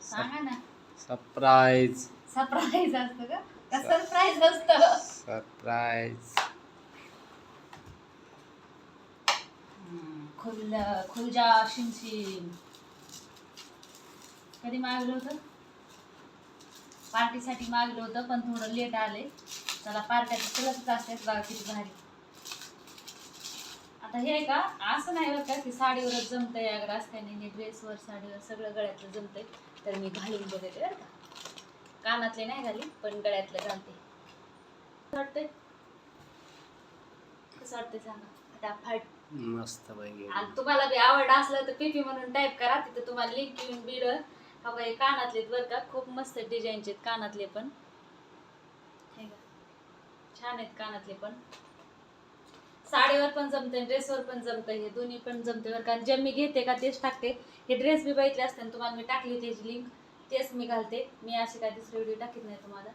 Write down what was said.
सांगा ना. Surprise. Surprise असतं का? का सरप्राईज असतं? सरप्राईज. खुलजा शिमशिम कधी मागलं होतं? पार्टीसाठी मागलं होतं पण थोडं लेट आले. चला पार्ट्या तुलाच असतात बघा किती भारी. आता हे का असं नाही बरं का की साडीवरच जमतंय अगर असं काही नाही. ड्रेसवर साडीवर सगळं गळ्यातलं जमतंय. तर मी घालून बघते बरं का. कानातले नाही घाली पण गळ्यातलं घालते. वाटतंय कसं वाटतंय सांगा. फटाफट मस्त पाहिजे. आणि तुम्हाला बी आवड असलं तर पीपी म्हणून टाईप करा. तिथं तुम्हाला लिंक येऊन बीड. हा बाई कानातले बरं का खूप मस्त डिझाईनचे कानातले पण हे का छान आहेत कानातले पण. साडीवर पण जमते ड्रेसवर पण जमतं. हे दोन्ही पण जमते बरं का. जे मी घेते का तेच टाकते. हे ड्रेस बी बघितले असते तुम्हाला मी टाकली त्याची लिंक तेच मी घालते. मी असे काय दुसरे व्हिडिओ टाकीत नाही तुम्हाला.